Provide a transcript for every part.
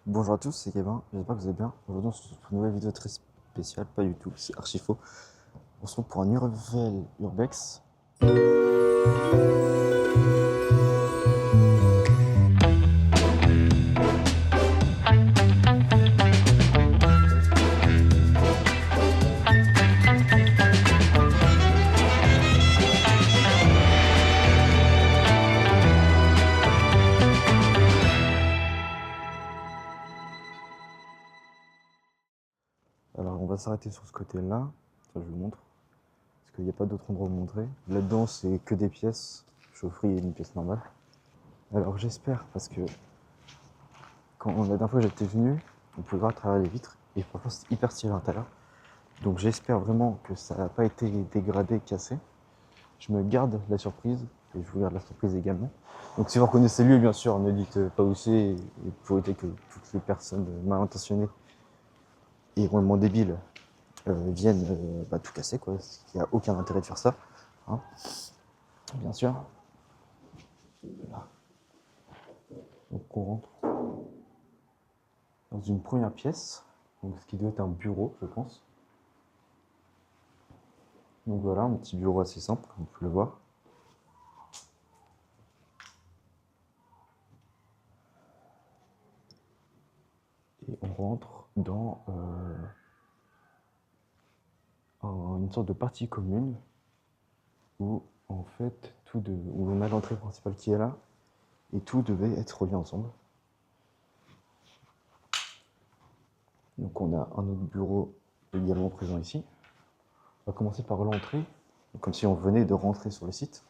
Bonjour à tous, c'est Kevin, j'espère que vous allez bien. Aujourd'hui on se retrouve pour une nouvelle vidéo très spéciale, pas du tout, c'est archi faux. On se retrouve pour un nouvel Urbex. Alors on va s'arrêter sur ce côté-là, ça je vous montre, parce qu'il n'y a pas d'autre endroit à vous montrer. Là-dedans c'est que des pièces, chaufferie et une pièce normale. Alors j'espère, parce que quand la dernière fois que j'étais venu, on pouvait voir à travers les vitres, et franchement c'est hyper stylé à l'intérieur. Donc j'espère vraiment que ça n'a pas été dégradé, cassé. Je me garde la surprise, et je vous garde la surprise également. Donc si vous reconnaissez le lieu, bien sûr, ne dites pas où c'est, et pour éviter que toutes les personnes mal intentionnées et vraiment débiles viennent tout casser, quoi. Il n'y a aucun intérêt de faire ça, hein, bien sûr. Voilà. Donc on rentre dans une première pièce, donc ce qui doit être un bureau, je pense. Donc voilà, un petit bureau assez simple, comme vous pouvez le voir. Et on rentre dans une sorte de partie commune où en fait où on a l'entrée principale qui est là et tout devait être relié ensemble. Donc on a un autre bureau également présent ici. On va commencer par l'entrée, comme si on venait de rentrer sur le site.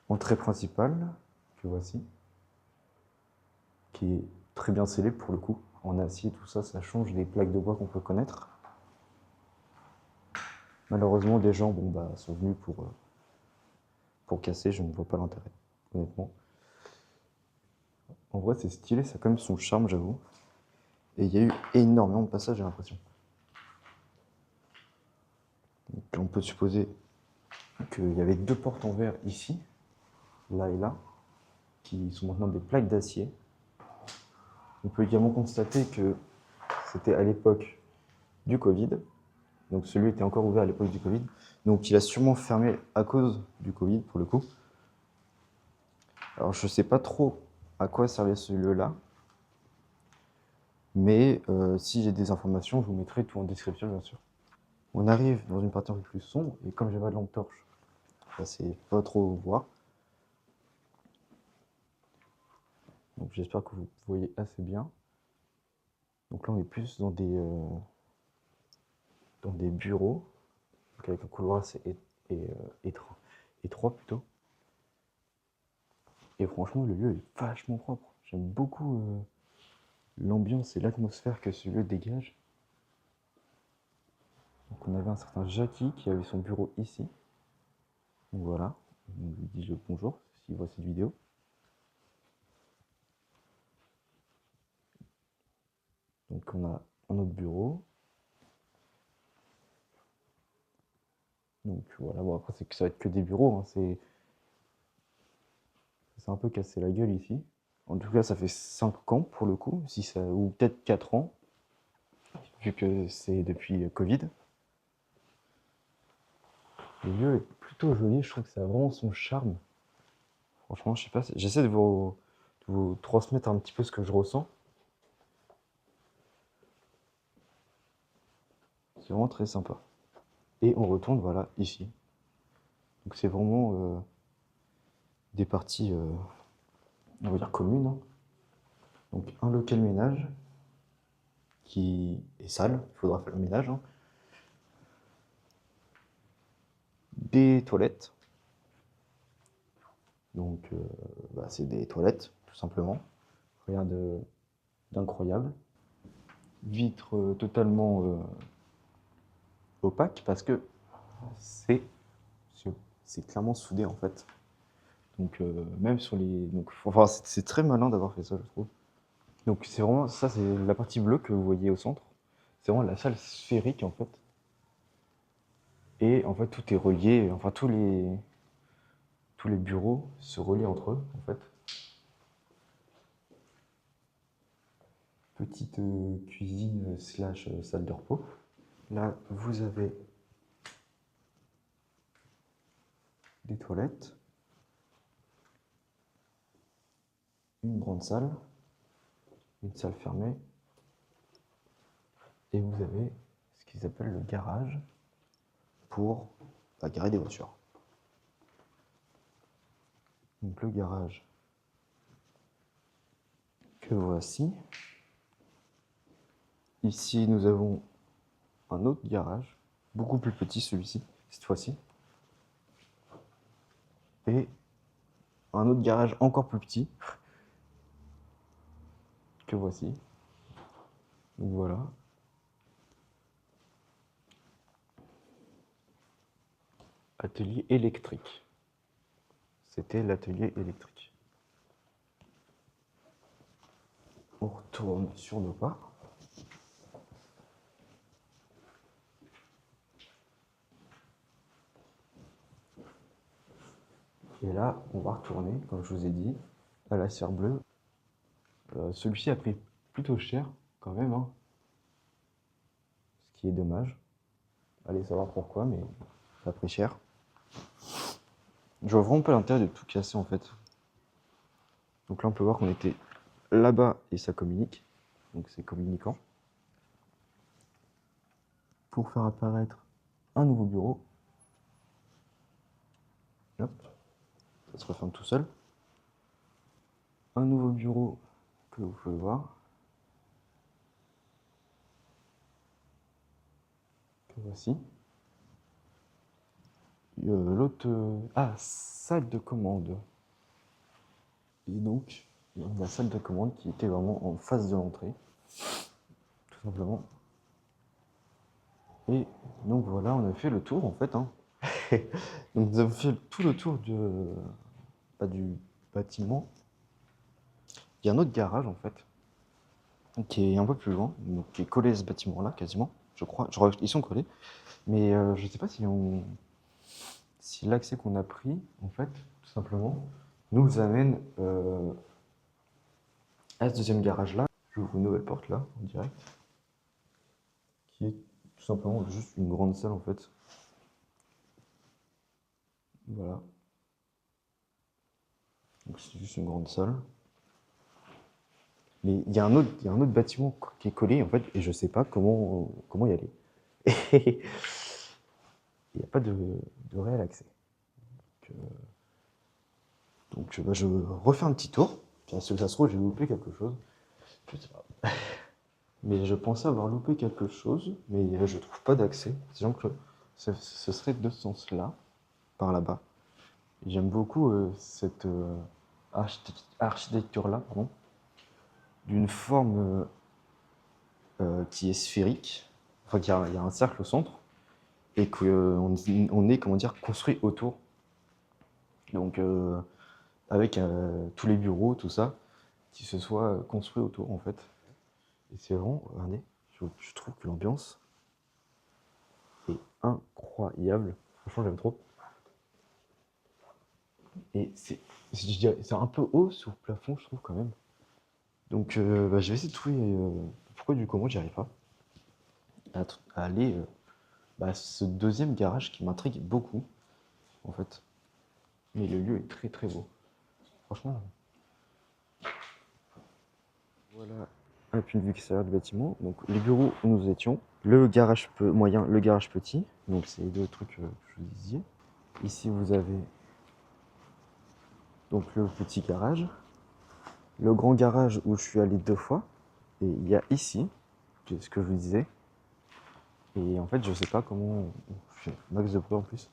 Entrée principale, que voici, qui est très bien scellée pour le coup. En acier, tout ça, ça change des plaques de bois qu'on peut connaître. Malheureusement, des gens sont venus pour casser, je ne vois pas l'intérêt, honnêtement. En vrai, c'est stylé, ça a quand même son charme, j'avoue. Et il y a eu énormément de passages, j'ai l'impression. On peut supposer qu'il y avait deux portes en verre ici, là et là, qui sont maintenant des plaques d'acier. On peut également constater que c'était à l'époque du Covid, donc celui était encore ouvert à l'époque du Covid, donc il a sûrement fermé à cause du Covid pour le coup. Alors je ne sais pas trop à quoi servait ce lieu-là, mais si j'ai des informations, je vous mettrai tout en description bien sûr. On arrive dans une partie un peu plus sombre, et comme j'ai pas de lampe torche, c'est pas trop voir. Donc j'espère que vous voyez assez bien. Donc là on est plus dans des bureaux, donc avec un couloir assez étroit plutôt. Et franchement le lieu est vachement propre. J'aime beaucoup l'ambiance et l'atmosphère que ce lieu dégage. Donc on avait un certain Jackie qui avait son bureau ici. Donc voilà, on lui dit le bonjour s'il voit cette vidéo. Donc on a un autre bureau. Donc voilà, bon après ça va être que des bureaux, hein. C'est un peu cassé la gueule ici. En tout cas ça fait 5 ans pour le coup, si ça, ou peut-être 4 ans, vu que c'est depuis Covid. Le lieu est plutôt joli, je trouve que ça a vraiment son charme. Franchement, je sais pas, j'essaie de vous transmettre un petit peu ce que je ressens. C'est vraiment très sympa. Et on retourne, voilà, ici. Donc c'est vraiment des parties, on va dire, communes, hein. Donc un local ménage qui est sale, il faudra faire le ménage, hein. Des toilettes. Donc c'est des toilettes, tout simplement. Rien d'incroyable. Vitre totalement opaque parce que c'est c'est clairement soudé en fait. Donc même sur les, donc enfin c'est très malin d'avoir fait ça, je trouve. Donc c'est vraiment ça, c'est la partie bleue que vous voyez au centre. C'est vraiment la salle sphérique en fait. Et en fait tout est relié, enfin tous les bureaux se relient entre eux en fait. petite cuisine slash salle de repos. Là, vous avez des toilettes, une grande salle, une salle fermée, et vous avez ce qu'ils appellent le garage pour garer des voitures. Donc le garage que voici. Ici, nous avons un autre garage, beaucoup plus petit celui-ci, cette fois-ci. Et un autre garage encore plus petit que voici. Donc voilà. Atelier électrique. C'était l'atelier électrique. On retourne sur nos pas. Et là, on va retourner, comme je vous ai dit, à la serre bleue. Celui-ci a pris plutôt cher, quand même, hein. Ce qui est dommage. Allez savoir pourquoi, mais ça a pris cher. Je vois vraiment pas l'intérêt de tout casser, en fait. Donc là, on peut voir qu'on était là-bas et ça communique. Donc c'est communicant. Pour faire apparaître un nouveau bureau. Hop. Ça se referme tout seul. Un nouveau bureau que vous pouvez voir. Que voici. L'autre... salle de commande. Et donc, la salle de commande qui était vraiment en face de l'entrée. Tout simplement. Et donc voilà, on a fait le tour en fait, hein. Donc nous avons fait tout le tour du bâtiment. Il y a un autre garage en fait, qui est un peu plus loin, donc qui est collé à ce bâtiment-là quasiment, je crois. Ils sont collés, mais je ne sais pas si l'accès qu'on a pris, en fait, tout simplement, nous amène à ce deuxième garage-là. J'ouvre une nouvelle porte là, en direct, qui est tout simplement juste une grande salle en fait. Voilà. Donc c'est juste une grande salle. Mais il y a un autre bâtiment qui est collé en fait, et je sais pas comment y aller. Il n'y a pas de réel accès. Donc je refais un petit tour. Parce que ça se trouve, j'ai loupé quelque chose. Je sais pas. Mais je pensais avoir loupé quelque chose, mais je trouve pas d'accès. Disons que ce serait de ce sens-là, par là-bas. J'aime beaucoup cette architecture-là, pardon, d'une forme qui est sphérique, enfin qu'il y a un cercle au centre, et qu'on est, comment dire, construit autour. Donc avec tous les bureaux, tout ça, qui se soit construit autour en fait. Et c'est vraiment, regardez, je trouve que l'ambiance est incroyable. Franchement, j'aime trop. Et c'est un peu haut sur le plafond, je trouve quand même. Donc je vais essayer de trouver pourquoi du comment j'y arrive pas. À aller ce deuxième garage qui m'intrigue beaucoup, en fait. Mais le lieu est très très beau. Franchement. Voilà un point de vue extérieur du bâtiment. Donc les bureaux où nous étions, le garage moyen, le garage petit. Donc c'est les deux trucs que je vous disais. Ici vous avez donc le petit garage, le grand garage où je suis allé 2 fois. Et il y a ici, ce que je vous disais. Et en fait je sais pas comment. Je fais max de bruit en plus.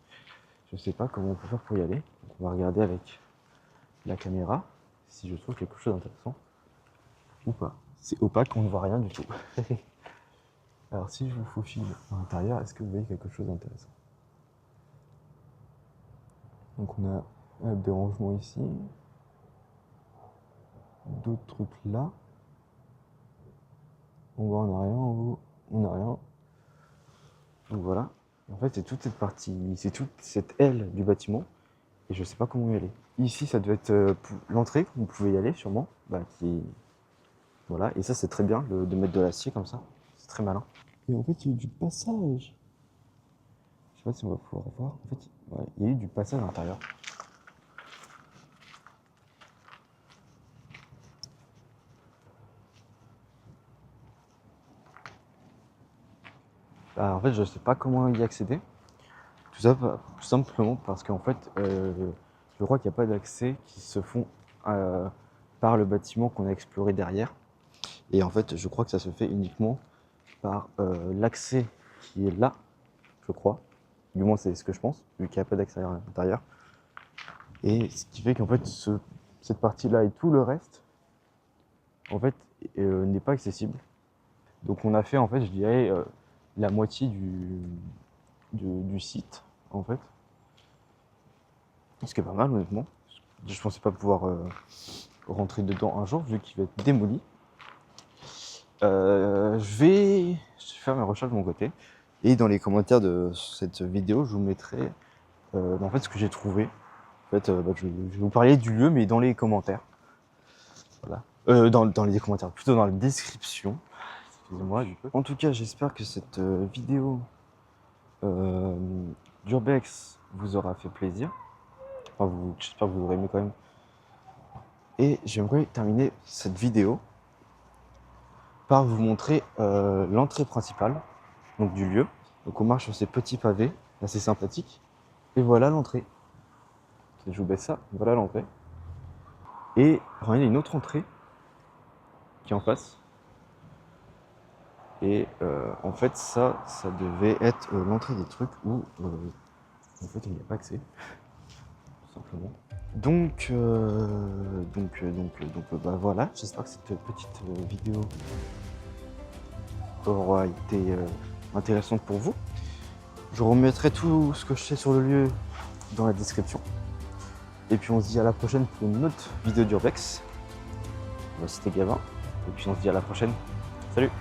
Je sais pas comment on peut faire pour y aller. Donc on va regarder avec la caméra si je trouve quelque chose d'intéressant ou pas. C'est opaque, on ne voit rien du tout. Alors si je vous faufile à l'intérieur, est-ce que vous voyez quelque chose d'intéressant? Donc on a des rangements ici, d'autres trucs là. En bas on n'a rien, en haut on n'a rien. Donc voilà. En fait c'est toute cette partie, c'est toute cette aile du bâtiment et je sais pas comment y aller. Ici ça doit être l'entrée, vous pouvez y aller sûrement, qui Voilà, et ça c'est très bien de mettre de l'acier comme ça, c'est très malin. Et en fait il y a eu du passage. Je sais pas si on va pouvoir voir. En fait, ouais, il y a eu du passage à l'intérieur. Bah, en fait, je sais pas comment y accéder. Tout ça, tout simplement parce qu'en fait, je crois qu'il n'y a pas d'accès qui se font par le bâtiment qu'on a exploré derrière. Et en fait, je crois que ça se fait uniquement par l'accès qui est là, je crois. Du moins, c'est ce que je pense, vu qu'il n'y a pas d'accès à l'intérieur. Et ce qui fait qu'en fait, cette partie-là et tout le reste, en fait, n'est pas accessible. Donc on a fait, en fait, je dirais, la moitié du site, en fait. Ce qui est pas mal, honnêtement. Je pensais pas pouvoir rentrer dedans un jour, vu qu'il va être démoli. Je vais faire mes recherches de mon côté. Et dans les commentaires de cette vidéo, je vous mettrai en fait ce que j'ai trouvé. En fait, je vais vous parler du lieu, mais dans les commentaires. Voilà. Dans les commentaires, plutôt dans la description. Excusez-moi du coup. En tout cas, j'espère que cette vidéo d'Urbex vous aura fait plaisir. Enfin, j'espère que vous aurez aimé quand même. Et j'aimerais terminer cette vidéo par vous montrer l'entrée principale donc du lieu. Donc on marche sur ces petits pavés assez sympathiques. Et voilà l'entrée. Je vous baisse ça, voilà l'entrée. Et il y a une autre entrée qui est en face. Et en fait ça devait être l'entrée des trucs où en fait il n'y a pas accès. Tout simplement. Donc bah voilà, j'espère que cette petite vidéo aura été intéressante pour vous. Je remettrai tout ce que je sais sur le lieu dans la description. Et puis on se dit à la prochaine pour une autre vidéo d'Urbex. C'était Gavin. Et puis on se dit à la prochaine. Salut!